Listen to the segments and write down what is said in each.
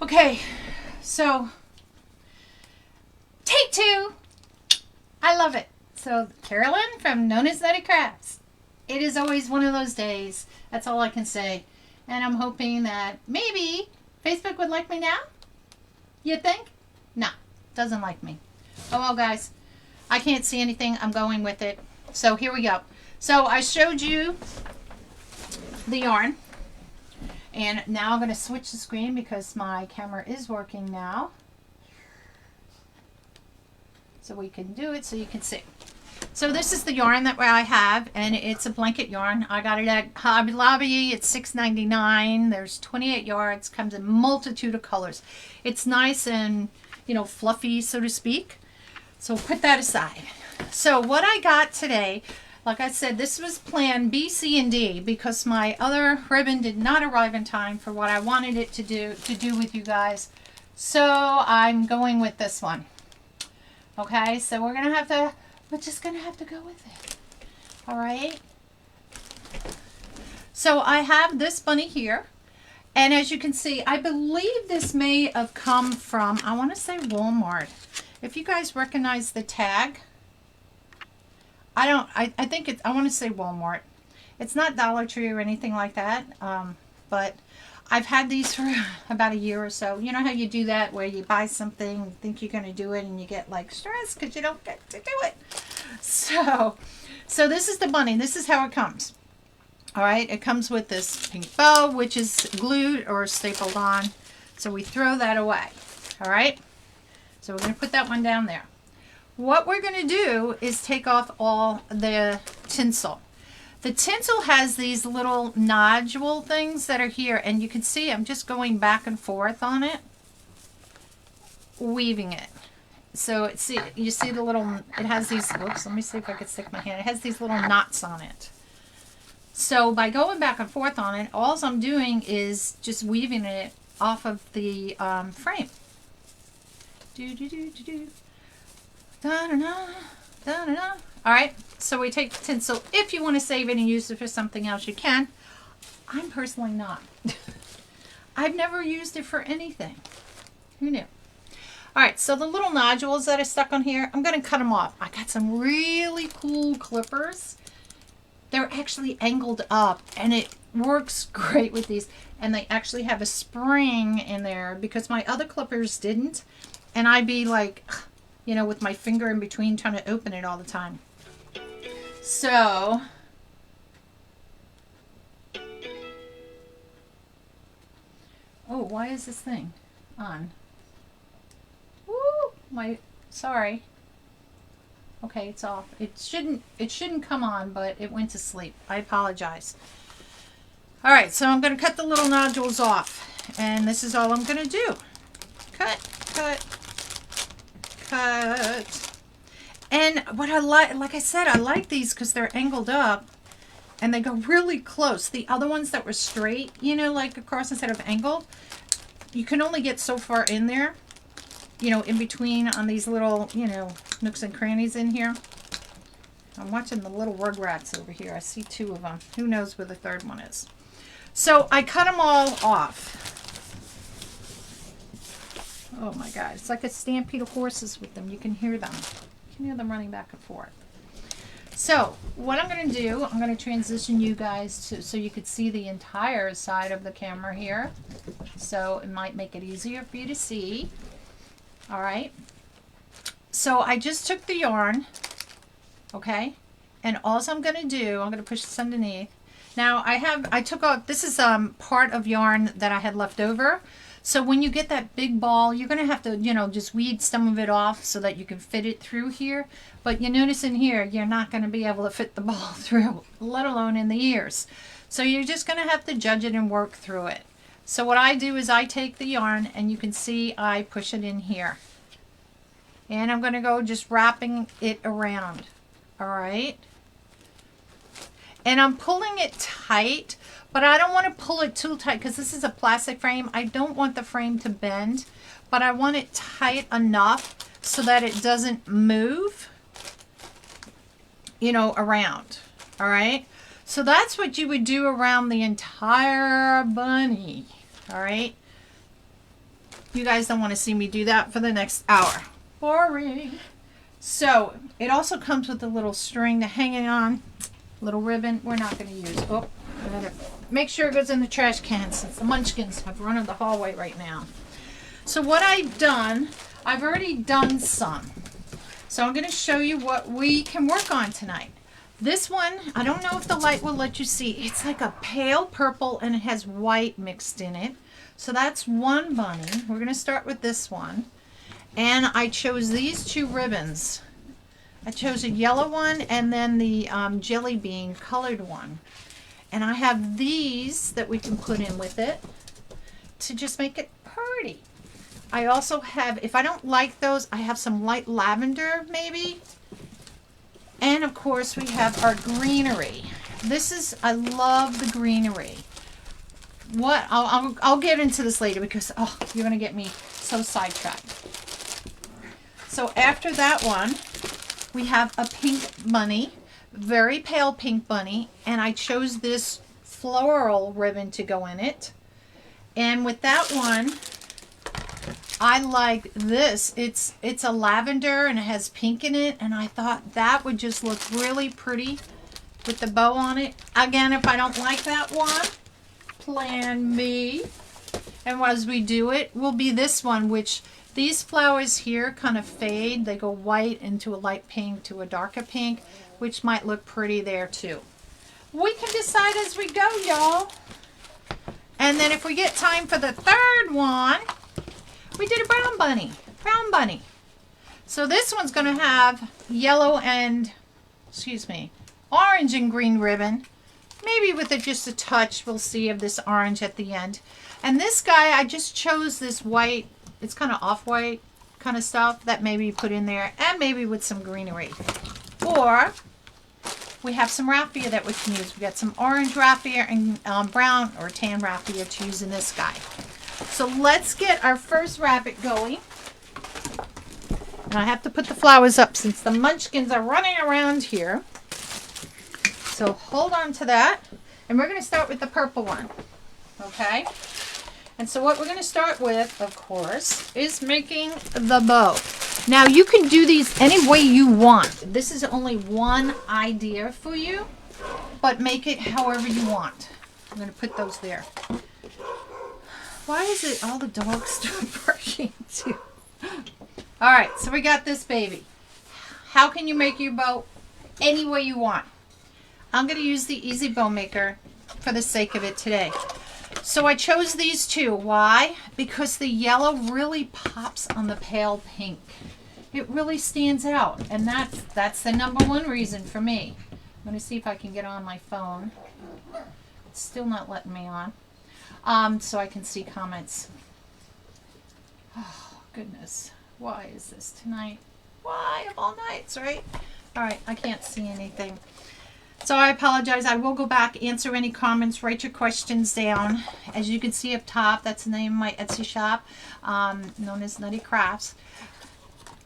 Okay, so take two. I love it. So Carolynne from NonnasNuttykrafts. It is always one of those days. That's all I can say. And I'm hoping that maybe Facebook would like me now. You think? No, doesn't like me. Oh well, guys, I can't see anything. I'm going with it. So here we go. So I showed you the yarn. And now I'm going to switch the screen because my camera is working now. So we can do it so you can see. So this is the yarn that I have, and it's a blanket yarn. I got it at Hobby Lobby. It's $6.99. There's 28 yards. Comes in multitude of colors. It's nice and, you know, fluffy, so to speak. So put that aside. So what I got today, like I said, this was plan B, C, and D because my other ribbon did not arrive in time for what I wanted it to do with you guys. So I'm going with this one. Okay, so we're just gonna have to go with it. All right. So I have this bunny here, and as you can see, I believe this may have come from, I want to say Walmart. If you guys recognize the tag, I think it's, I want to say Walmart. It's not Dollar Tree or anything like that, but I've had these for about a year or so. You know how you do that where you buy something, think you're going to do it, and you get like stressed because you don't get to do it. So this is the bunny. This is how it comes. All right, it comes with this pink bow, which is glued or stapled on. So we throw that away. All right, so we're going to put that one down there. What we're going to do is take off all the tinsel. The tinsel has these little nodule things that are here, and you can see I'm just going back and forth on it, weaving it. So you see the little, it has these, whoops, let me see if I can stick my hand. It has these little knots on it. So by going back and forth on it, all I'm doing is just weaving it off of the frame. Da-da-da, da-da-da. All right, so we take the tinsel. If you want to save it and use it for something else, you can. I'm personally not. I've never used it for anything. Who knew? All right, so the little nodules that are stuck on here, I'm going to cut them off. I got some really cool clippers. They're actually angled up, and it works great with these. And they actually have a spring in there because my other clippers didn't. And I'd be like, you know, with my finger in between trying to open it all the time. So, oh, why is this thing on? Woo, sorry. Okay, it's off. It shouldn't come on, but it went to sleep. I apologize. All right, so I'm going to cut the little nodules off, and this is all I'm going to do. Cut, cut, cut. And what I like I said, I like these because they're angled up and they go really close. The other ones that were straight, you know, like across instead of angled, you can only get so far in there, you know, in between on these little, you know, nooks and crannies in here. I'm watching the little rugrats over here. I see two of them. Who knows where the third one is? So I cut them all off. Oh my God, it's like a stampede of horses with them. You can hear them. You can hear them running back and forth. So what I'm going to do, I'm going to transition you guys to so you could see the entire side of the camera here. So it might make it easier for you to see. All right. So I just took the yarn, okay, and all I'm going to do, I'm going to push this underneath. Now I took off, this is part of yarn that I had left over. So when you get that big ball, you're going to have to, you know, just weed some of it off so that you can fit it through here. But you notice in here, you're not going to be able to fit the ball through, let alone in the ears. So you're just going to have to judge it and work through it. So what I do is I take the yarn, and you can see I push it in here. And I'm going to go just wrapping it around. All right. And I'm pulling it tight, but I don't want to pull it too tight because this is a plastic frame. I don't want the frame to bend, but I want it tight enough so that it doesn't move, you know, around. All right. So that's what you would do around the entire bunny. All right. You guys don't want to see me do that for the next hour. Boring. So it also comes with a little string to hang it on, little ribbon. We're not going to use. Oh, I gotta make sure it goes in the trash can since the munchkins have run in the hallway right now. So what I've done, I've already done some. So I'm going to show you what we can work on tonight. This one, I don't know if the light will let you see. It's like a pale purple and it has white mixed in it. So that's one bunny. We're going to start with this one. And I chose these two ribbons. I chose a yellow one and then the jelly bean colored one. And I have these that we can put in with it to just make it pretty. I also have, if I don't like those, I have some light lavender maybe. And of course we have our greenery. This is, I love the greenery. What, I'll get into this later because, oh, you're going to get me so sidetracked. So after that one, we have a pink bunny, very pale pink bunny, and I chose this floral ribbon to go in it. And with that one, I like this. It's a lavender and it has pink in it, and I thought that would just look really pretty with the bow on it. Again, if I don't like that one, plan B. And as we do it, will be this one, which these flowers here kind of fade. They go white into a light pink to a darker pink, which might look pretty there too. We can decide as we go, y'all. And then if we get time for the third one, we did a brown bunny. Brown bunny. So this one's going to have yellow and, orange and green ribbon. Maybe with just a touch, we'll see, of this orange at the end. And this guy, I just chose this white. It's kind of off-white kind of stuff that maybe put in there, and maybe with some greenery. Or we have some raffia that we can use. We got some orange raffia and brown or tan raffia to use in this guy. So let's get our first rabbit going. And I have to put the flowers up since the munchkins are running around here. So hold on to that. And we're going to start with the purple one. Okay? And so what we're going to start with, of course, is making the bow. Now you can do these any way you want. This is only one idea for you, but make it however you want. I'm going to put those there. Why is it all the dogs start barking too? All right, so we got this baby. How can you make your bow any way you want? I'm going to use the Easy Bow Maker for the sake of it today. So I chose these two. Why? Because the yellow really pops on the pale pink. It really stands out, and that's the number one reason for me. I'm going to see if I can get on my phone. It's still not letting me on. So I can see comments. Oh, goodness. Why is this tonight? Why of all nights, right? All right, I can't see anything. So I apologize. I will go back, answer any comments, write your questions down. As you can see up top, that's the name of my Etsy shop, NonnasNuttykrafts.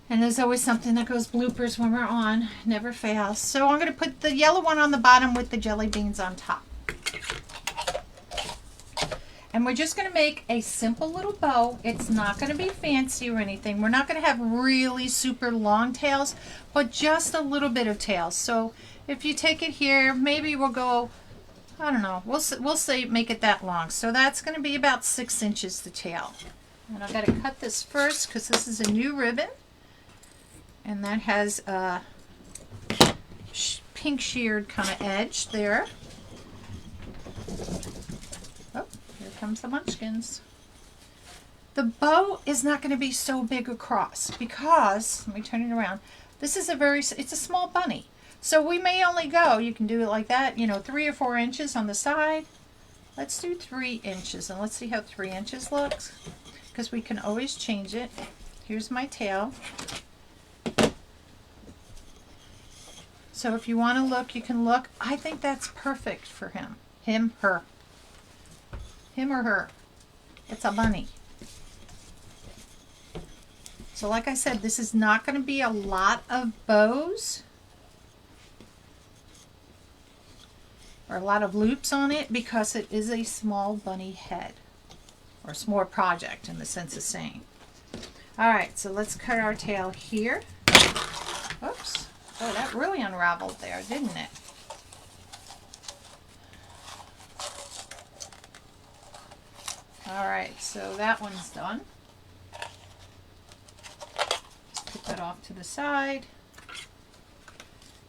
And there's always something that goes bloopers when we're on. Never fails. So I'm going to put the yellow one on the bottom with the jelly beans on top. And we're just going to make a simple little bow. It's not going to be fancy or anything. We're not going to have really super long tails, but just a little bit of tails. So if you take it here, maybe we'll go, I don't know, we'll say make it that long. So that's going to be about 6 inches the tail. And I've got to cut this first because this is a new ribbon. And that has a pink sheared kind of edge there. Oh, here comes the munchkins. The bow is not going to be so big across because, let me turn it around, this is it's a small bunny. So we may only go, you can do it like that, 3 or 4 inches on the side. Let's do 3 inches and let's see how 3 inches looks, because we can always change it. Here's my tail. So if you want to look, you can look. I think that's perfect for him. Him, her. Him or her. It's a bunny. So like I said, this is not going to be a lot of bows or a lot of loops on it because it is a small bunny head. or it's more project in the sense of saying. All right, so let's cut our tail here. Oops. Oh, that really unraveled there, didn't it? All right, so that one's done. Let's put that off to the side.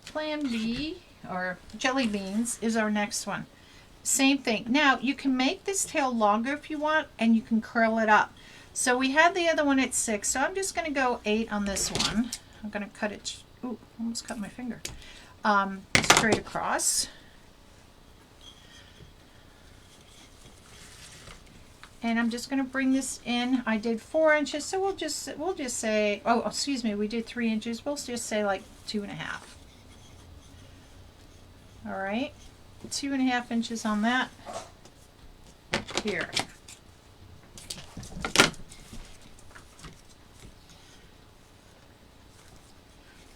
Plan B, or jelly beans, is our next one. Same thing. Now, you can make this tail longer if you want, and you can curl it up. So we had the other one at 6, so I'm just going to go 8 on this one. I'm going to cut it, ooh, almost cut my finger, straight across. And I'm just going to bring this in. I did 4 inches, so we'll just say, oh, excuse me, we did 3 inches. We'll just say like 2.5. All right, 2.5 inches on that here.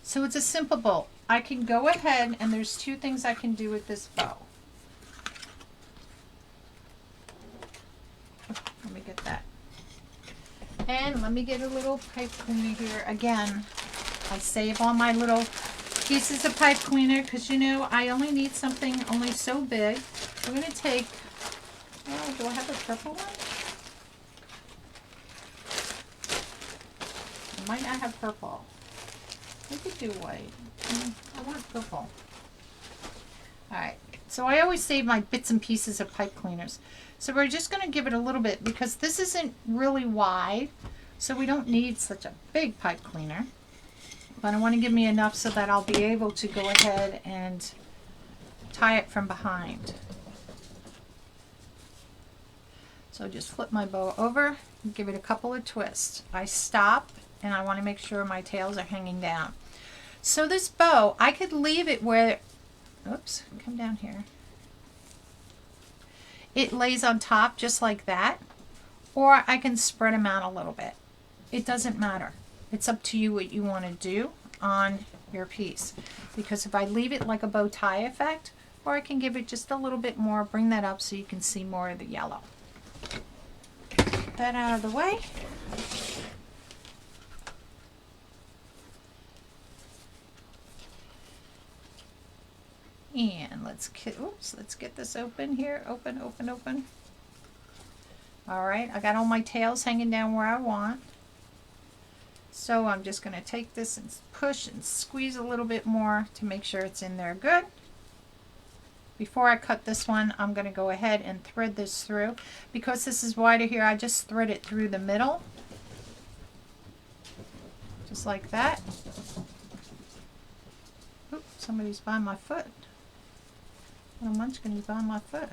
So it's a simple bow. I can go ahead, and there's 2 things I can do with this bow. Let me get that. And let me get a little pipe cleaner here. Again, I save all my little pieces of pipe cleaner because, you know, I only need something only so big. We're going to take, oh, do I have a purple one? I might not have purple. We could do white. I want purple. Alright, so I always save my bits and pieces of pipe cleaners. So we're just going to give it a little bit because this isn't really wide, so we don't need such a big pipe cleaner. But I want to give me enough so that I'll be able to go ahead and tie it from behind. So just flip my bow over and give it a couple of twists. I stop, and I want to make sure my tails are hanging down. So this bow, I could leave it where, oops, come down here. It lays on top just like that, or I can spread them out a little bit. It doesn't matter. It's up to you what you want to do on your piece. Because if I leave it like a bow tie effect, or I can give it just a little bit more, bring that up so you can see more of the yellow. Get that out of the way. And let's get this open here. Open, open, open. All right, I got all my tails hanging down where I want. So I'm just going to take this and push and squeeze a little bit more to make sure it's in there good. Before I cut this one, I'm going to go ahead and thread this through. Because this is wider here, I just thread it through the middle. Just like that. Oop, somebody's by my foot. Little munchkin is on my foot.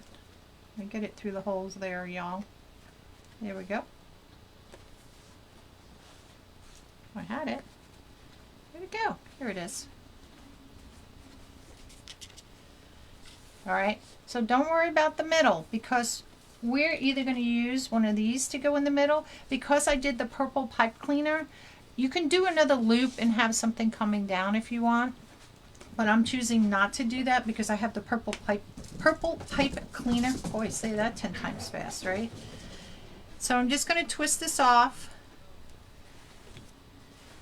I get it through the holes there, y'all. There we go. I had it. Where'd it go? Here it is. Alright, so don't worry about the middle because we're either going to use one of these to go in the middle. Because I did the purple pipe cleaner, you can do another loop and have something coming down if you want. But I'm choosing not to do that because I have the purple pipe cleaner. Boy, say that 10 times fast, right? So I'm just going to twist this off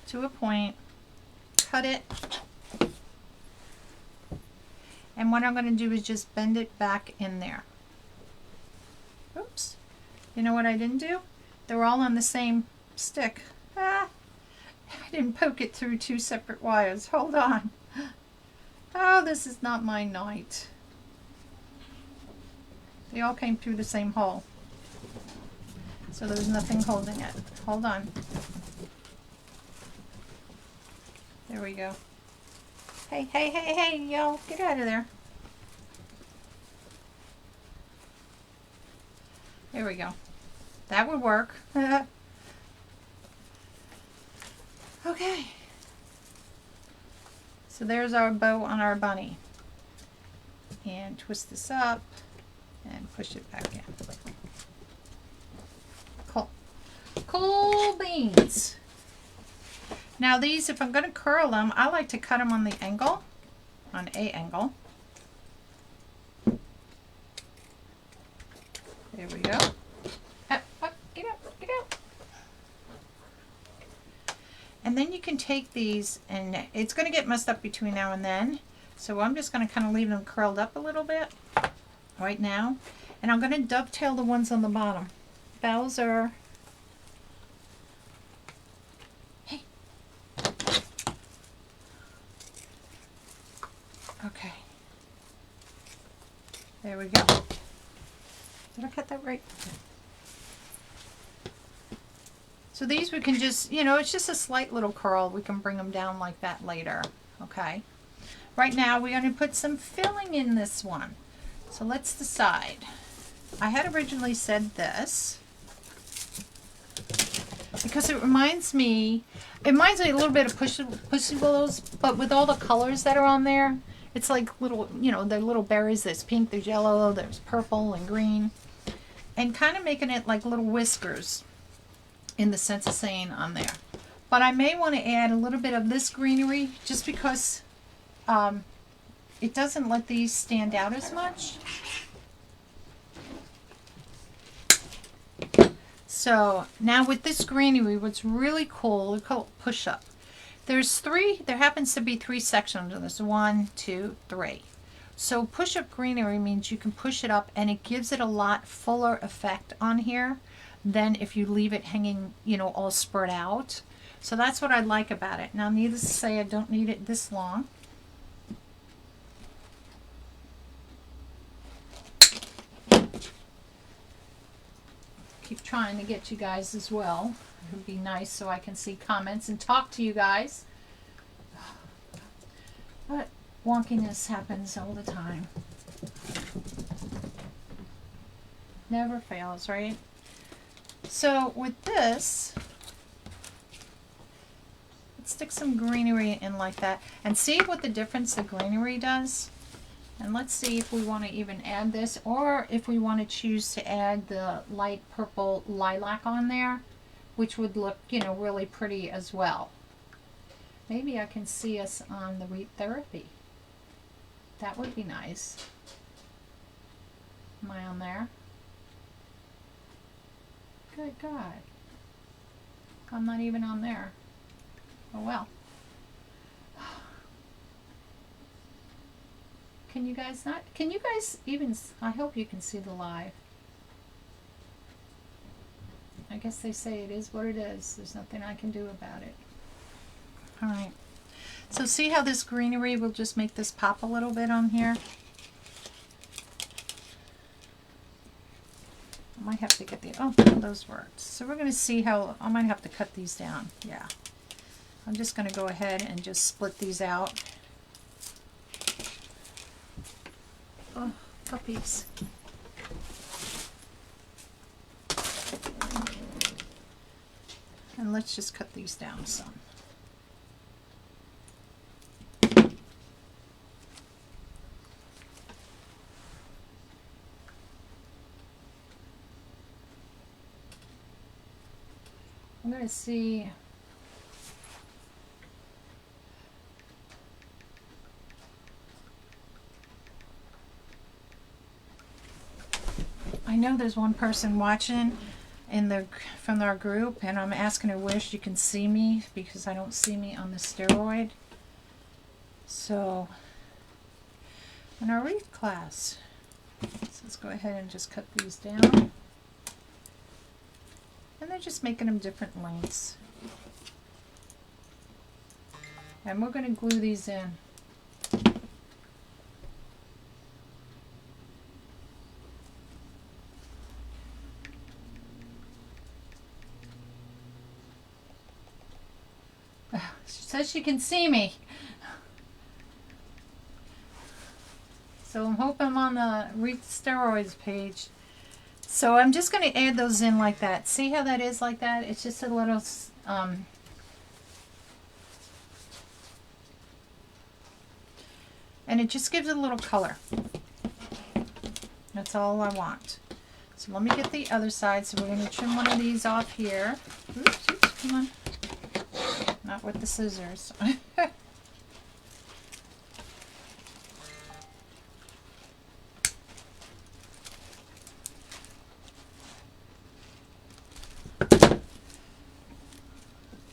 to a point, cut it, and what I'm going to do is just bend it back in there. Oops. You know what I didn't do? They're all on the same stick. I didn't poke it through 2 separate wires. Hold on. Oh, this is not my night. They all came through the same hole. So there's nothing holding it. Hold on. There we go. Hey, hey, hey, hey, y'all, get out of there. There we go. That would work. Okay. So there's our bow on our bunny. And twist this up and push it back in. Cool. Cool beans. Now these, if I'm going to curl them, I like to cut them on the angle, on a angle. There we go. And then you can take these, and it's going to get messed up between now and then. So I'm just going to kind of leave them curled up a little bit right now. And I'm going to dovetail the ones on the bottom. Bowser. Hey. Okay. There we go. Did I cut that right? So these we can just, you know, it's just a slight little curl. We can bring them down like that later. Okay. Right now we're going to put some filling in this one. So let's decide. I had originally said this because it reminds me a little bit of Pussy Willows, but with all the colors that are on there, it's like little, you know, they're little berries. There's pink, there's yellow, there's purple and green, and kind of making it like little whiskers in the sense of saying on there. But I may want to add a little bit of this greenery just because it doesn't let these stand out as much. So now with this greenery, what's really cool, we call it push up. There happens to be 3 sections of this. 1, 2, 3. So push up greenery means you can push it up and it gives it a lot fuller effect on here than if you leave it hanging, you know, all spread out. So that's what I like about it. Now, needless to say, I don't need it this long. Keep trying to get you guys as well. It would be nice so I can see comments and talk to you guys. But wonkiness happens all the time. Never fails, right? So with this, let's stick some greenery in like that and see what the difference the greenery does. And let's see if we want to even add this, or if we want to choose to add the light purple lilac on there, which would look, you know, really pretty as well. Maybe I can see us on the Wheat Therapy. That would be nice. Am I on there? Good God. I'm not even on there. Oh well. Can you guys not? Can you guys even? I hope you can see the live. I guess they say it is what it is. There's nothing I can do about it. All right. So see how this greenery will just make this pop a little bit on here? I might have to get the, oh, those worked. So we're going to see how, I might have to cut these down. Yeah. I'm just going to go ahead and just split these out. Oh, puppies. And let's just cut these down some. I'm going to see. I know there's one person watching from our group, and I'm asking her where she can see me because I don't see me on the steroid. So in our wreath class, so let's go ahead and just cut these down. And they're just making them different lengths. And we're going to glue these in. She says she can see me. So I'm hoping I'm on the Wreath Steroids page. So I'm just going to add those in like that. See how that is like that? It's just a little, and it just gives it a little color. That's all I want. So let me get the other side. So we're going to trim one of these off here. Oops, oops, come on. Not with the scissors.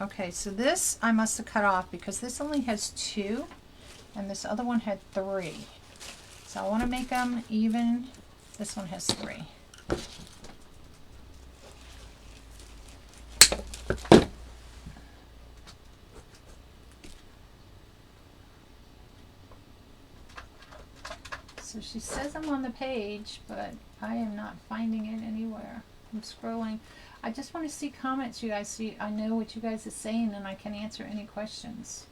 Okay, so this I must have cut off because this only has 2 and this other one had 3. So I want to make them even. This one has 3. So she says I'm on the page, but I am not finding it anywhere. I'm scrolling. I just want to see comments, you guys. See, I know what you guys are saying, and I can answer any questions.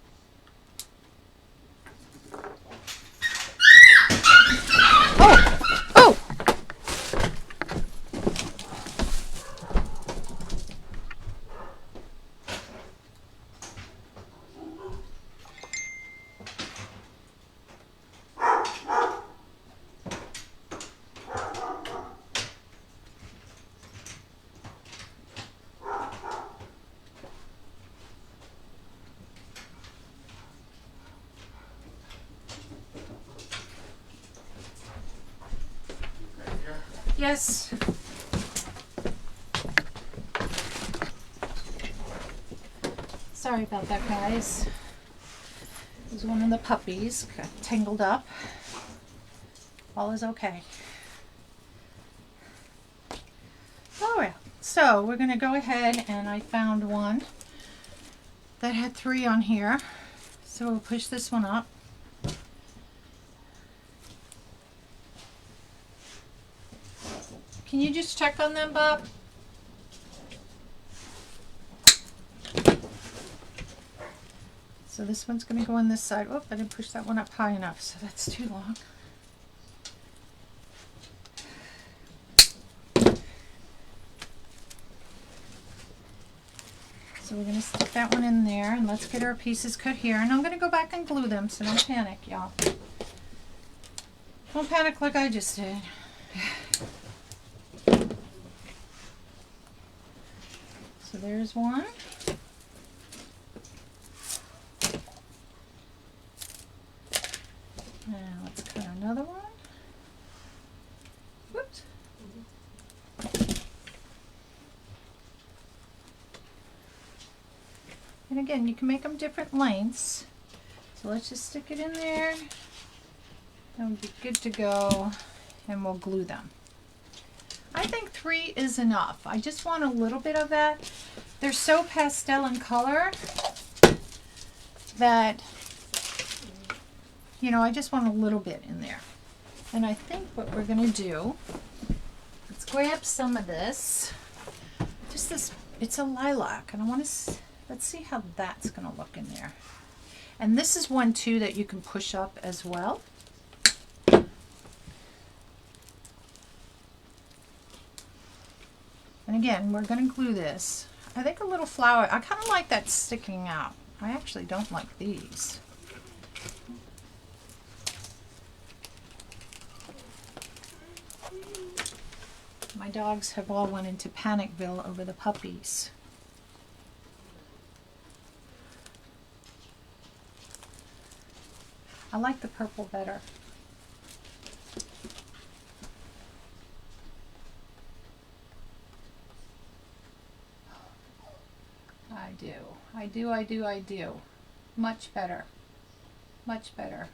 Oh! Oh! Yes. Sorry about that, guys. It was one of the puppies got tangled up. All is okay. All right. So we're going to go ahead, and I found one that had 3 on here. So we'll push this one up. Can you just check on them, Bob? So this one's going to go on this side. Oh, I didn't push that one up high enough, so that's too long. So we're going to stick that one in there, and let's get our pieces cut here. And I'm going to go back and glue them, so don't panic, y'all. Don't panic like I just did. So there's one. Now let's cut another one. Whoops. And again, you can make them different lengths. So let's just stick it in there. That would be good to go. And we'll glue them. I think 3 is enough. I just want a little bit of that. They're so pastel in color that, you know, I just want a little bit in there. And I think what we're going to do, let's grab some of this. Just this, it's a lilac, and I want to, let's see how that's going to look in there. And this is one too that you can push up as well. And again, we're going to glue this. I think a little flower, I kind of like that sticking out. I actually don't like these. My dogs have all went into Panicville over the puppies. I like the purple better. I do. Much better. Much better.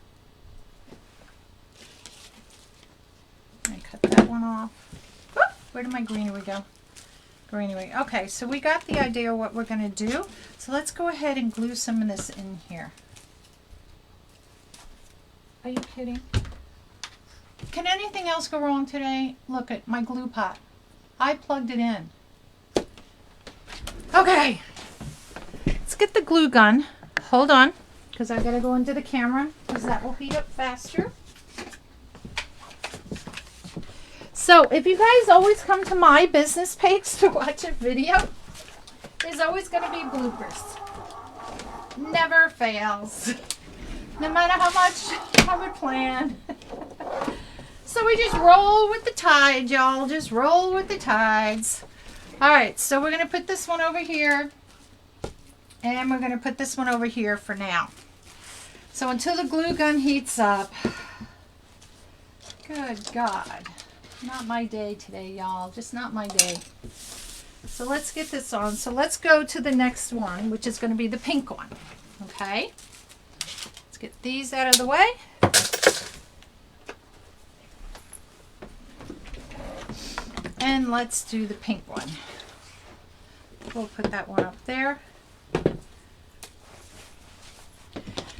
I cut that one off. Whoop, where did my greenery go? Greenery. Okay, so we got the idea of what we're going to do. So let's go ahead and glue some of this in here. Are you kidding? Can anything else go wrong today? Look at my glue pot. I plugged it in. Okay. Let's get the glue gun. Hold on, because I gotta go into the camera, because that will heat up faster. So if you guys always come to my business page to watch a video, there's always gonna be bloopers. Never fails. No matter how much I would plan. So we just roll with the tide, y'all. Just roll with the tides. All right, so we're gonna put this one over here. And we're going to put this one over here for now. So until the glue gun heats up. Good God. Not my day today, y'all. Just not my day. So let's get this on. So let's go to the next one, which is going to be the pink one. Okay. Let's get these out of the way. And let's do the pink one. We'll put that one up there.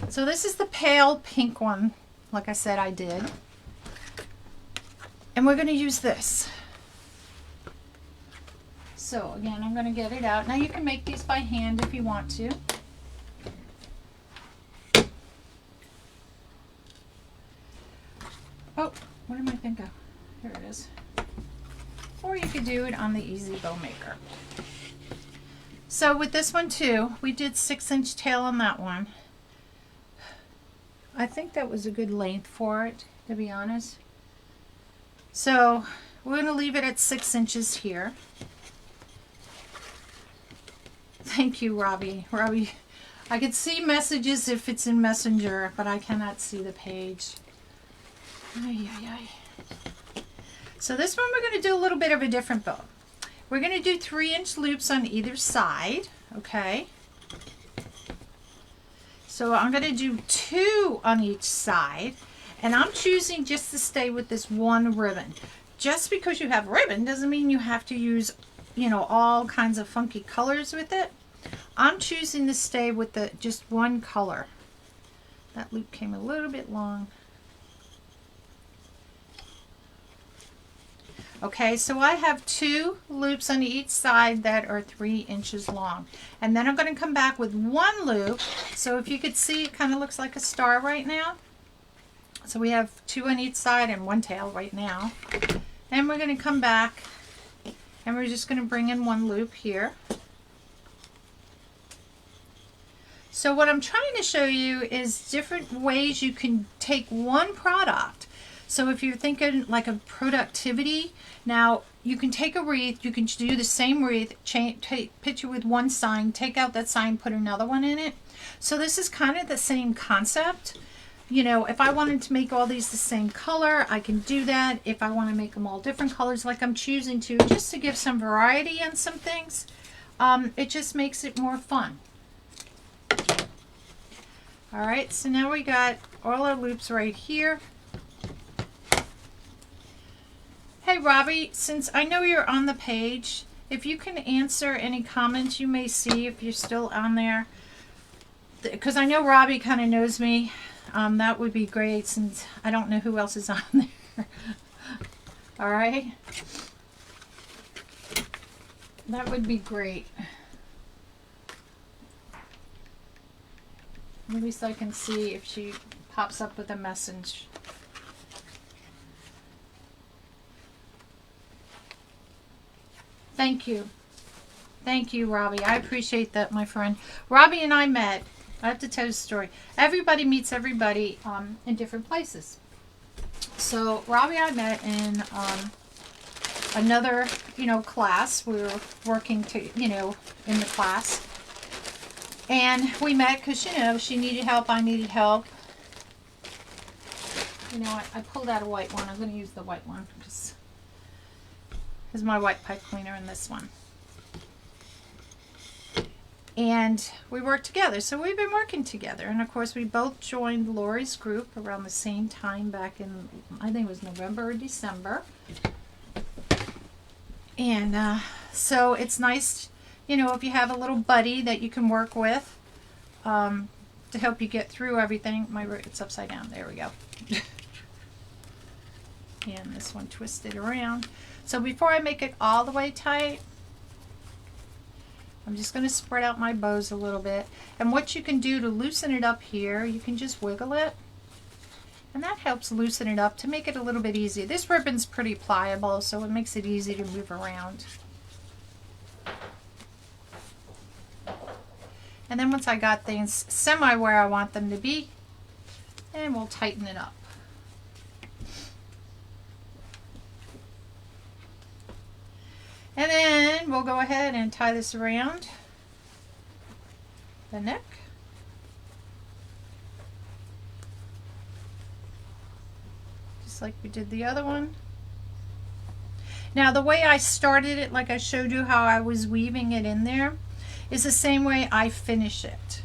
So this is the pale pink one, like I said I did. And we're going to use this. So again, I'm going to get it out. Now you can make these by hand if you want to. Oh, what am I thinking? Here it is. Or you could do it on the Easy Bow Maker. So with this one too, we did 6-inch tail on that one. I think that was a good length for it, to be honest. So we're going to leave it at 6 inches here. Thank you, Robbie. Robbie, I can see messages if it's in Messenger, but I cannot see the page. Ay, ay, ay. So this one we're going to do a little bit of a different bow. We're going to do 3-inch loops on either side, okay? So I'm going to do 2 on each side, and I'm choosing just to stay with this one ribbon. Just because you have ribbon doesn't mean you have to use, you know, all kinds of funky colors with it. I'm choosing to stay with the just one color. That loop came a little bit long. Okay, so I have 2 loops on each side that are 3 inches long. And then I'm going to come back with 1 loop. So if you could see, it kind of looks like a star right now. So we have 2 on each side and 1 tail right now. And we're going to come back and we're just going to bring in 1 loop here. So what I'm trying to show you is different ways you can take one product. So if you're thinking like a productivity, now you can take a wreath, you can do the same wreath, picture with one sign, take out that sign, put another one in it. So this is kind of the same concept. You know, if I wanted to make all these the same color, I can do that. If I want to make them all different colors like I'm choosing to, just to give some variety on some things, it just makes it more fun. All right, so now we got all our loops right here. Hey Robbie, since I know you're on the page, if you can answer any comments you may see if you're still on there, because I know Robbie kind of knows me, that would be great since I don't know who else is on there. All right, that would be great. Maybe so I can see if she pops up with a message. Thank you. Thank you, Robbie. I appreciate that, my friend. Robbie and I met. I have to tell you a story. Everybody meets everybody in different places. So Robbie and I met in another, class. We were working in the class. And we met because, she needed help. I needed help. I pulled out a white one. I'm going to use the white one because is my white pipe cleaner in this one. And we worked together. So we've been working together. And of course we both joined Lori's group around the same time back in, I think it was November or December. And so it's nice, if you have a little buddy that you can work with to help you get through everything. It's upside down. There we go. And this one twisted around. So before I make it all the way tight, I'm just going to spread out my bows a little bit. And what you can do to loosen it up here, you can just wiggle it. And that helps loosen it up to make it a little bit easier. This ribbon's pretty pliable, so it makes it easy to move around. And then once I got things semi where I want them to be, and we'll tighten it up. And then we'll go ahead and tie this around the neck. Just like we did the other one. Now the way I started it, like I showed you how I was weaving it in there, is the same way I finish it.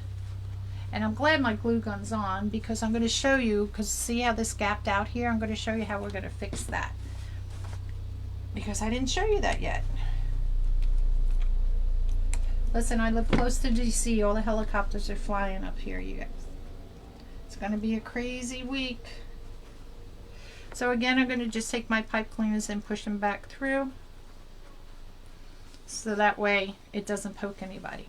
And I'm glad my glue gun's on, because I'm going to show you, because see how this gapped out here? I'm going to show you how we're going to fix that, because I didn't show you that yet. Listen, I live close to DC. All the helicopters are flying up here, you guys. It's going to be a crazy week. So again, I'm going to just take my pipe cleaners and push them back through, so that way it doesn't poke anybody.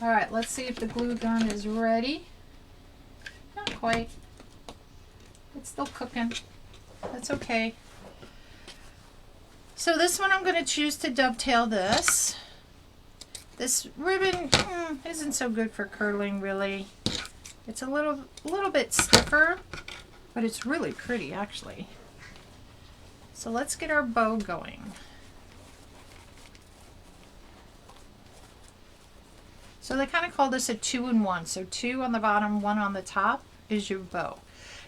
All right, let's see if the glue gun is ready. Not quite. It's still cooking. That's okay. So this one, I'm going to choose to dovetail this. This ribbon isn't so good for curling, really. It's a little bit stiffer, but it's really pretty, actually. So let's get our bow going. So they kind of call this a 2-in-1. So 2 on the bottom, 1 on the top is your bow.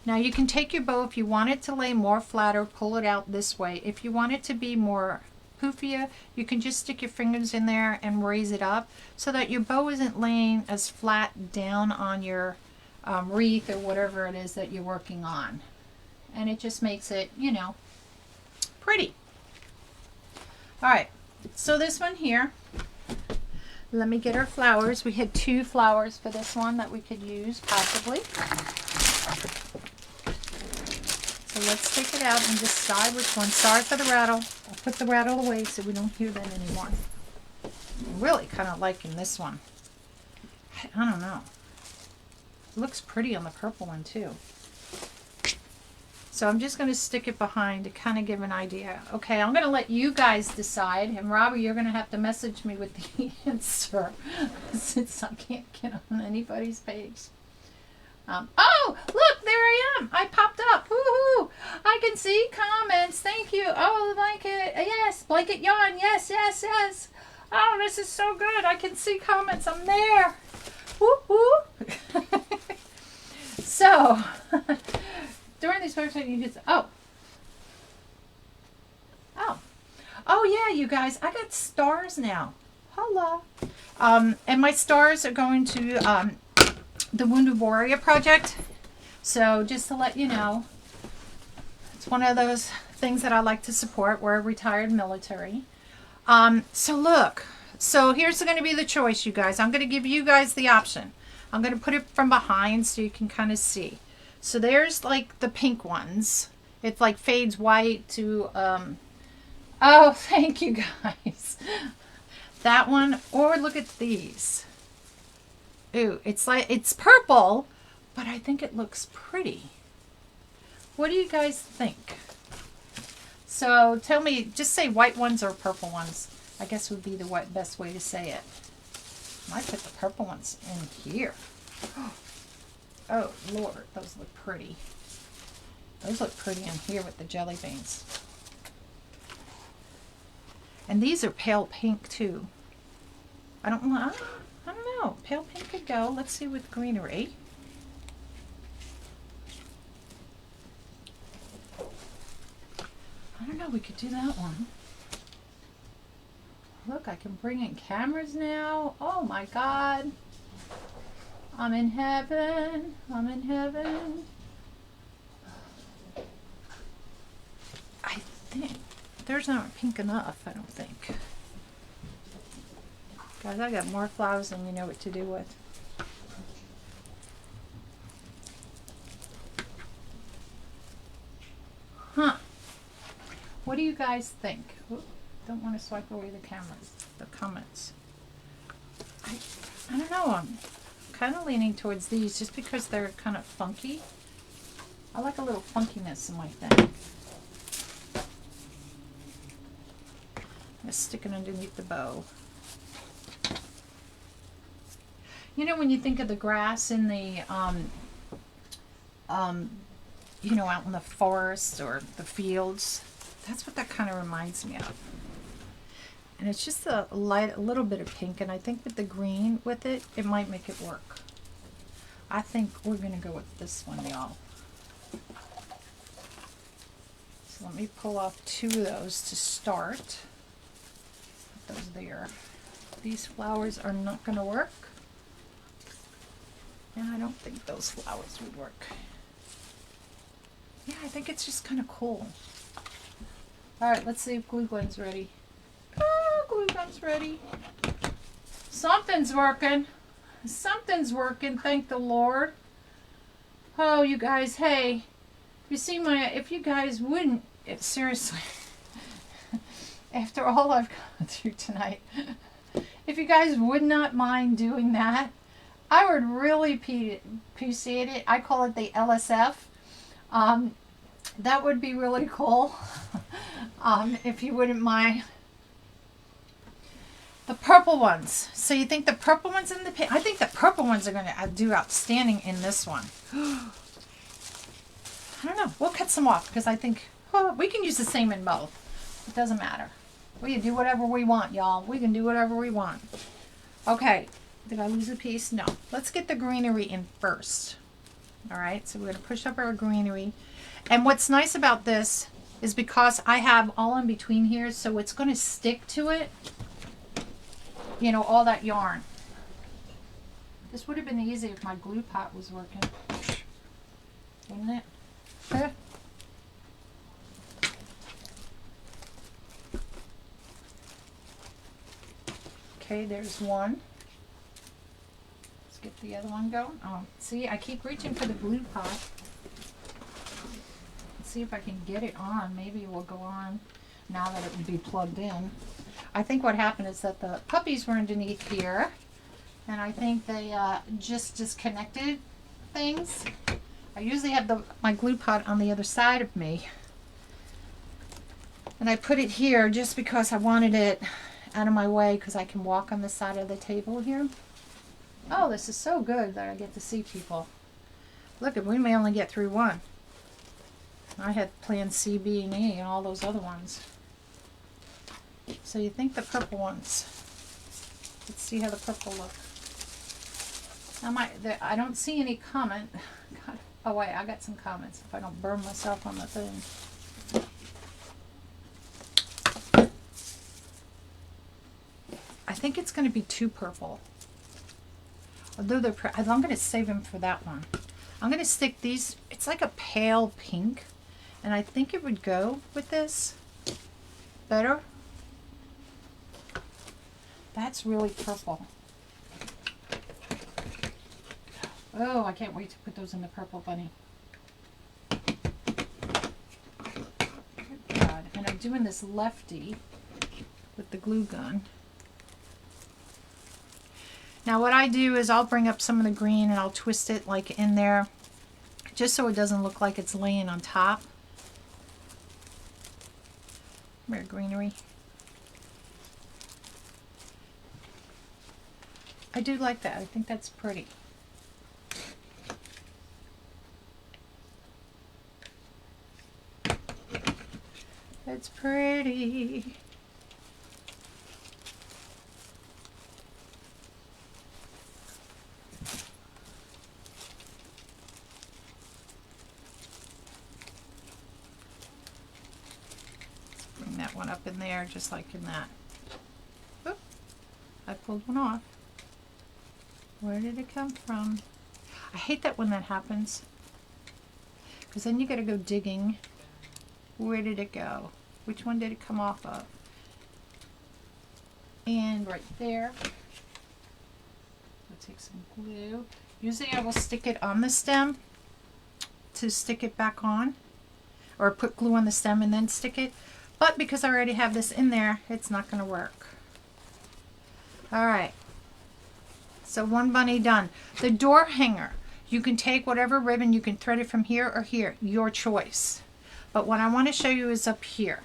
Now you can take your bow, if you want it to lay more flatter, pull it out this way. If you want it to be more poofier, you can just stick your fingers in there and raise it up, so that your bow isn't laying as flat down on your wreath or whatever it is that you're working on. And it just makes it, you know, pretty. All right, so this one here, let me get our flowers. We had 2 flowers for this one that we could use, possibly. So let's take it out and decide which one. Sorry for the rattle. I'll put the rattle away so we don't hear that anymore. I'm really kind of liking this one. I don't know. It looks pretty on the purple one too. So I'm just going to stick it behind to kind of give an idea. Okay, I'm going to let you guys decide. And Robbie, you're going to have to message me with the answer, since I can't get on anybody's page. Oh, look, there I am. I popped up. Woohoo! I can see comments. Thank you. Oh, blanket. Yes, blanket yarn. Yes, yes, yes. Oh, this is so good. I can see comments. I'm there. Woohoo! So, during these workshops, you just, oh, yeah, you guys, I got stars now. Hello. And my stars are going to the Wounded Warrior Project. So just to let you know, it's one of those things that I like to support. We're a retired military. So look, so here's going to be the choice, you guys. I'm going to give you guys the option. I'm going to put it from behind so you can kind of see. So there's like the pink ones. It like fades white to, oh, thank you guys. That one, or look at these. Ooh, it's like, it's purple, but I think it looks pretty. What do you guys think? So tell me, just say white ones or purple ones. I guess would be the best way to say it. Might put the purple ones in here. Oh, Lord, those look pretty. Those look pretty in here with the jelly beans. And these are pale pink too. I don't know. Pale pink could go. Let's see with greenery. I don't know. We could do that one. Look, I can bring in cameras now. Oh my God. I'm in heaven. I'm in heaven. I think there's not pink enough, I don't think. Guys, I got more flowers than you know what to do with. Huh. What do you guys think? Ooh, don't want to swipe away the comments. I don't know. I'm kind of leaning towards these just because they're kind of funky. I like a little funkiness in my thing. I'm just sticking underneath the bow. You know, when you think of the grass in the, you know, out in the forest or the fields, that's what that kind of reminds me of. And it's just a little bit of pink, and I think with the green with it, it might make it work. I think we're going to go with this one, y'all. So let me pull off 2 of those to start. Put those there. These flowers are not going to work. And I don't think those flowers would work. Yeah, I think it's just kind of cool. Alright, let's see if glue gun's ready. Oh, glue gun's ready. Something's working. Something's working, thank the Lord. Oh, you guys, hey. If you guys wouldn't, seriously, after all I've gone through tonight, if you guys would not mind doing that, I would really appreciate it. I call it the LSF. That would be really cool. If you wouldn't mind. The purple ones. So you think the purple ones in the pink? I think the purple ones are going to do outstanding in this one. I don't know. We'll cut some off because I think we can use the same in both. It doesn't matter. We can do whatever we want, y'all. We can do whatever we want. Okay. Did I lose a piece? No. Let's get the greenery in first. All right. So we're going to push up our greenery. And what's nice about this is because I have all in between here, so it's going to stick to it. You know, all that yarn. This would have been easy if my glue pot was working. Wouldn't it? Okay, there's one. Let's get the other one going. Oh, see, I keep reaching for the glue pot. Let's see if I can get it on. Maybe it will go on now that it would be plugged in. I think what happened is that the puppies were underneath here, and I think they just disconnected things. I usually have my glue pot on the other side of me, and I put it here just because I wanted it out of my way because I can walk on the side of the table here. Oh, this is so good that I get to see people. Look, we may only get through one. I had planned C, B, and E and all those other ones. So you think the purple ones. Let's see how the purple look. I don't see any comment. God. Oh wait, I got some comments if I don't burn myself on the thing. I think it's going to be too purple. Although I'm going to save them for that one. I'm going to stick these. It's like a pale pink, and I think it would go with this better. That's really purple. Oh, I can't wait to put those in the purple bunny. Good God. And I'm doing this lefty with the glue gun. Now what I do is I'll bring up some of the green and I'll twist it like in there just so it doesn't look like it's laying on top. More greenery. I do like that. I think that's pretty. It's pretty. Bring that one up in there just like in that. Oop, I pulled one off. Where did it come from? I hate that when that happens. Because then you got to go digging. Where did it go? Which one did it come off of? And right there. I'll take some glue. Usually I will stick it on the stem to stick it back on. Or put glue on the stem and then stick it. But because I already have this in there, it's not going to work. Alright. So one bunny done. The door hanger. You can take whatever ribbon, you can thread it from here or here. Your choice. But what I want to show you is up here.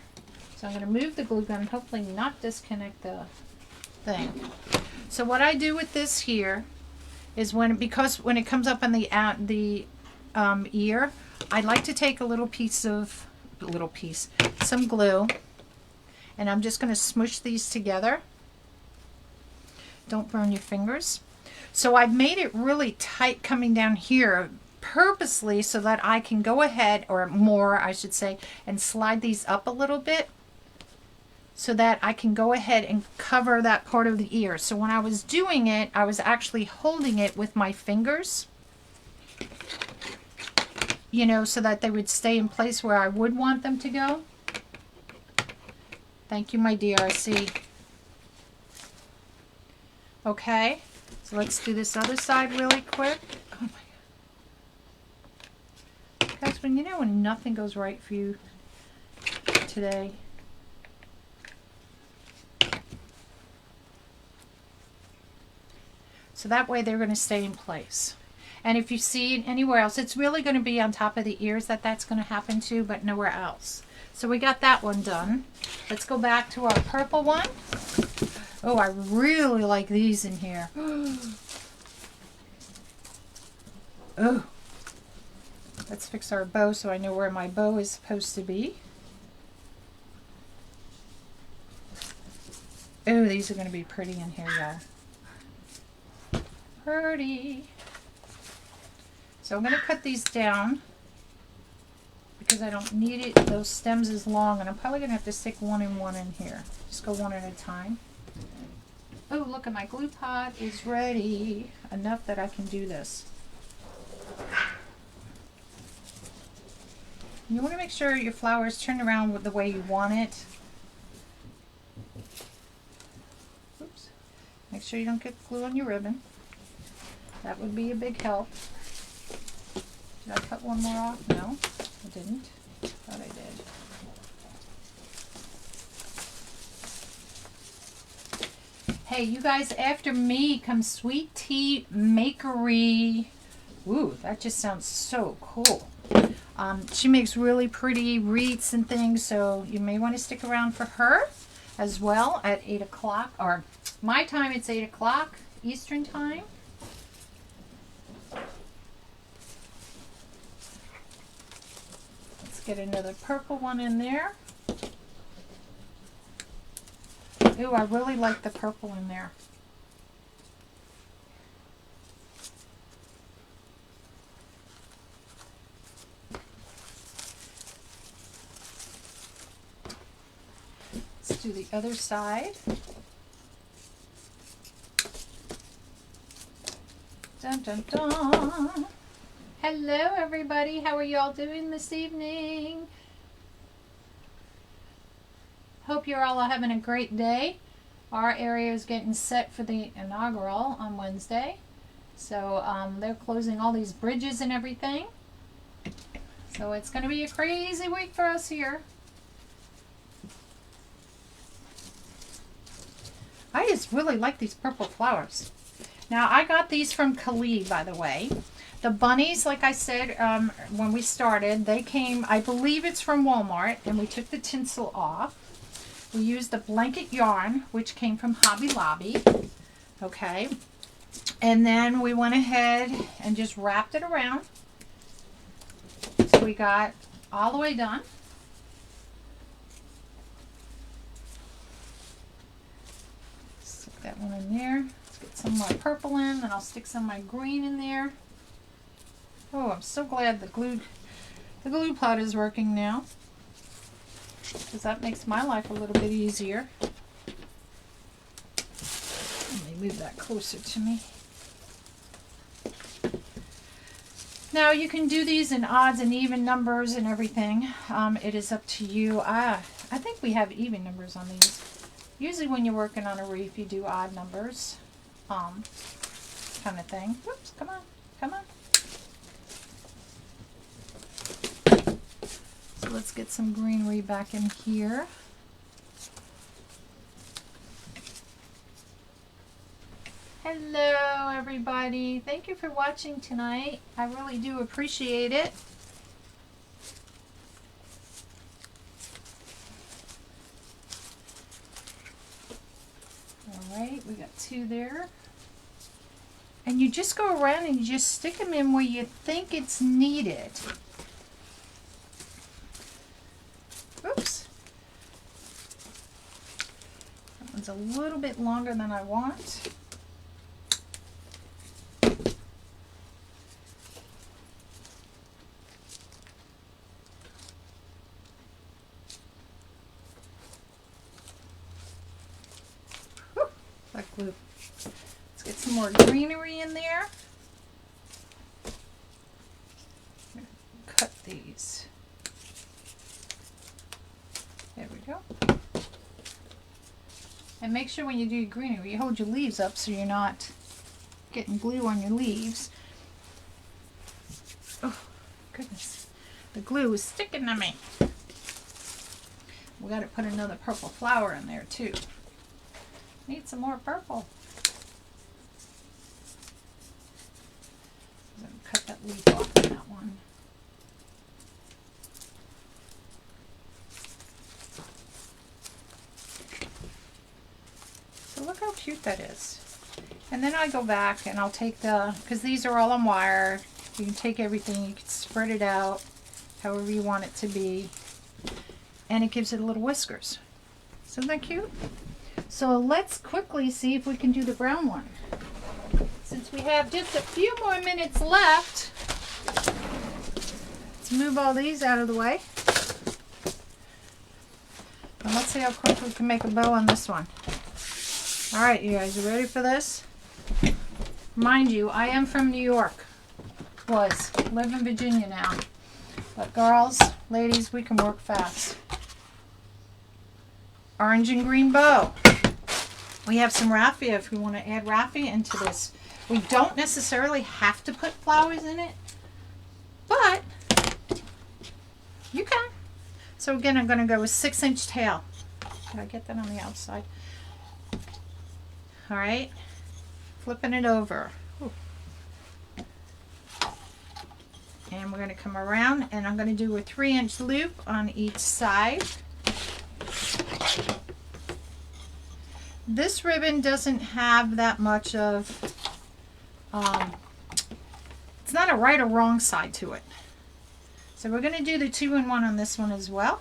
So I'm going to move the glue gun and hopefully not disconnect the thing. So what I do with this here is when it comes up on the ear, I like to take some glue, and I'm just going to smush these together. Don't burn your fingers. So I've made it really tight coming down here purposely so that I can go ahead, or more I should say, and slide these up a little bit so that I can go ahead and cover that part of the ear. So when I was doing it, I was actually holding it with my fingers, you know, so that they would stay in place where I would want them to go. Thank you, my dear. I see. Okay, so let's do this other side really quick. Oh my God. Guys, when you know when nothing goes right for you today. So that way they're going to stay in place. And if you see it anywhere else, it's really going to be on top of the ears that that's going to happen to, but nowhere else. So we got that one done. Let's go back to our purple one. Oh, I really like these in here. Oh. Let's fix our bow so I know where my bow is supposed to be. Oh, these are going to be pretty in here, y'all. Pretty. So I'm going to cut these down because I don't need it. Those stems is long, and I'm probably going to have to stick one and one in here. Just go one at a time. Oh, look at my glue pot is ready. Enough that I can do this. You want to make sure your flower is turned around with the way you want it. Oops. Make sure you don't get glue on your ribbon. That would be a big help. Did I cut one more off? No, I didn't. Thought I did. Hey, you guys, after me comes Sweet Tea Makery. Ooh, that just sounds so cool. She makes really pretty wreaths and things, so you may want to stick around for her as well at 8 o'clock. Or my time, it's 8 o'clock Eastern time. Let's get another purple one in there. Ooh, I really like the purple in there. Let's do the other side. Dun, dun, dun. Hello, everybody. How are y'all doing this evening? Hope you're all having a great day. Our area is getting set for the inaugural on Wednesday. So they're closing all these bridges and everything. So it's going to be a crazy week for us here. I just really like these purple flowers. Now, I got these from Khalid, by the way. The bunnies, like I said, when we started, they came, I believe it's from Walmart, and we took the tinsel off. We used the blanket yarn, which came from Hobby Lobby. Okay. And then we went ahead and just wrapped it around. So we got all the way done. That one in there. Let's get some more purple in, and I'll stick some of my green in there. Oh, I'm so glad the glue pot is working now, because that makes my life a little bit easier. Let me move that closer to me. Now you can do these in odds and even numbers and everything. It is up to you. I think we have even numbers on these. Usually when you're working on a wreath, you do odd numbers, kind of thing. Whoops, come on, come on. So let's get some greenery back in here. Hello, everybody. Thank you for watching tonight. I really do appreciate it. Alright, we got two there. And you just go around and you just stick them in where you think it's needed. Oops. That one's a little bit longer than I want. hot glue. Let's get some more greenery in there. Cut these. There we go. And make sure when you do your greenery, you hold your leaves up so you're not getting glue on your leaves. Oh, goodness. The glue is sticking to me. We got to put another purple flower in there too. Need some more purple. I'm going to cut that leaf off on that one. So look how cute that is. And then I go back and I'll take because these are all on wire. You can take everything, you can spread it out however you want it to be. And it gives it a little whiskers. Isn't that cute? So let's quickly see if we can do the brown one. Since we have just a few more minutes left, let's move all these out of the way. And let's see how quick we can make a bow on this one. All right, you guys, you ready for this? Mind you, I am from New York. Live in Virginia now. But girls, ladies, we can work fast. Orange and green bow. We have some raffia if we want to add raffia into this. We don't necessarily have to put flowers in it, but you can. So again, I'm going to go with 6-inch tail. Did I get that on the outside? All right, flipping it over. Ooh. And we're going to come around and I'm going to do a 3-inch loop on each side. This ribbon doesn't have that much of, it's not a right or wrong side to it. So we're going to do the 2-in-1 on this one as well.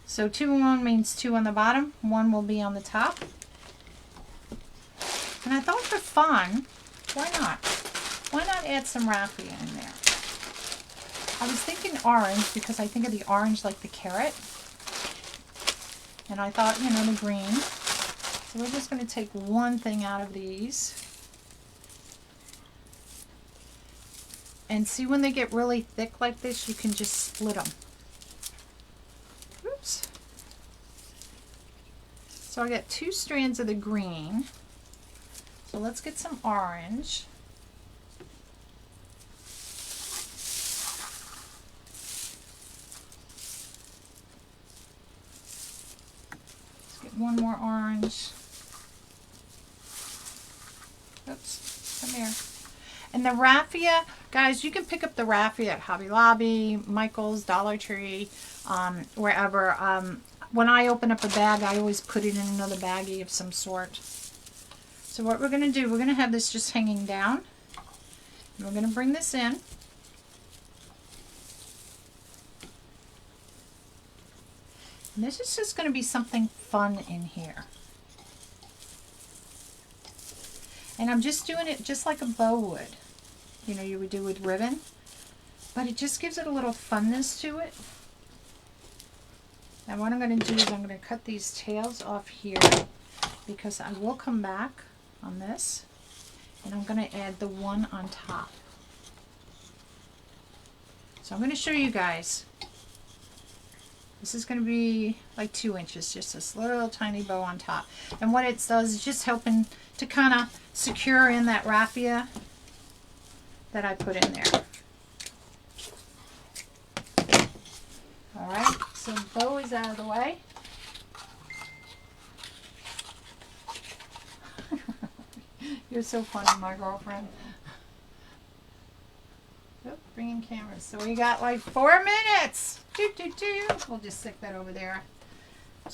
So 2-in-1 means 2 on the bottom, 1 will be on the top. And I thought for fun, why not? Why not add some raffia in there? I was thinking orange because I think of the orange like the carrot. And I thought, you know, the green. So we're just going to take one thing out of these. And see, when they get really thick like this, you can just split them. Oops. So I got 2 strands of the green. So let's get some orange. Let's get one more orange. Oops, come here. And the raffia, guys, you can pick up the raffia at Hobby Lobby, Michael's, Dollar Tree, wherever. When I open up a bag, I always put it in another baggie of some sort. So what we're going to do, we're going to have this just hanging down. And we're going to bring this in. And this is just going to be something fun in here. And I'm just doing it just like a bow would. You know, you would do with ribbon. But it just gives it a little funness to it. And what I'm going to do is I'm going to cut these tails off here because I will come back on this and I'm going to add the one on top. So I'm going to show you guys. This is going to be like 2 inches, just this little tiny bow on top. And what it does is just helping to kind of secure in that raffia that I put in there. All right, so the bow is out of the way. You're so funny, my girlfriend. Oh, bringing cameras. So we got like 4 minutes. We'll just stick that over there.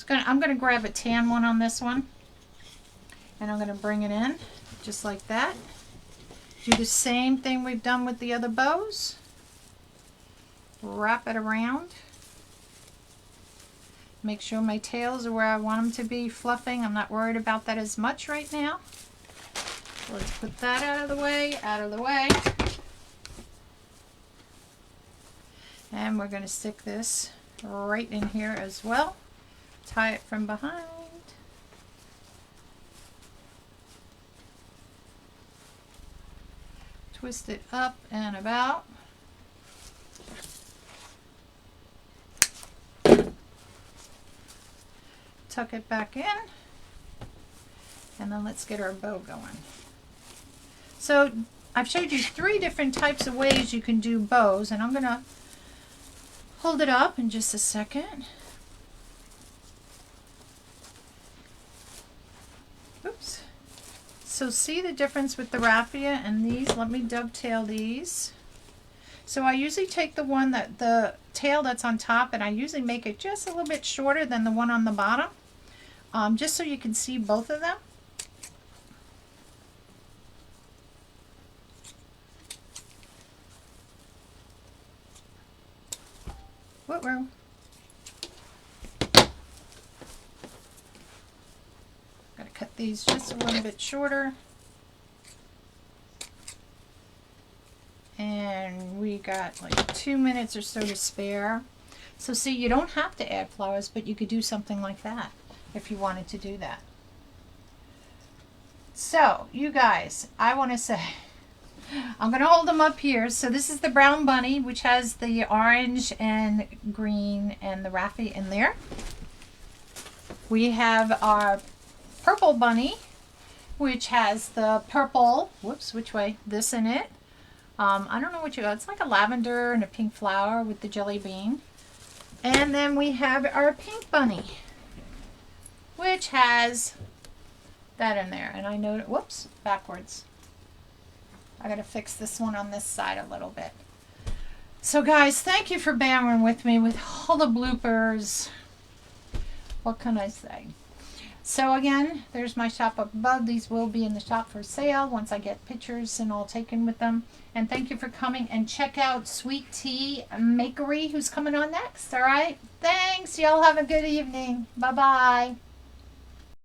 I'm gonna grab a tan one on this one, and I'm gonna bring it in just like that. Do the same thing we've done with the other bows. Wrap it around. Make sure my tails are where I want them to be fluffing. I'm not worried about that as much right now. So let's put that out of the way, And we're going to stick this right in here as well. Tie it from behind. Twist it up and about. Tuck it back in. And then let's get our bow going. So I've showed you 3 different types of ways you can do bows, and I'm going to hold it up in just a second. Oops. So see the difference with the raffia and these? Let me dovetail these. So I usually take the one that the tail that's on top, and I usually make it just a little bit shorter than the one on the bottom, just so you can see both of them. Whoa. Gotta cut these just a little bit shorter. And we got like 2 minutes or so to spare. So see, you don't have to add flowers, but you could do something like that if you wanted to do that. So you guys, I want to say, I'm going to hold them up here. So this is the brown bunny, which has the orange and green and the raffia in there. We have our purple bunny, which has the purple, whoops, which way? This in it. I don't know what you got. It's like a lavender and a pink flower with the jelly bean. And then we have our pink bunny, which has that in there. And I know, whoops, backwards. I got to fix this one on this side a little bit. So guys, thank you for bearing with me with all the bloopers. What can I say? So again, there's my shop up above. These will be in the shop for sale once I get pictures and all taken with them. And thank you for coming, and check out Sweet Tea Makery, who's coming on next. All right. Thanks. Y'all have a good evening. Bye-bye.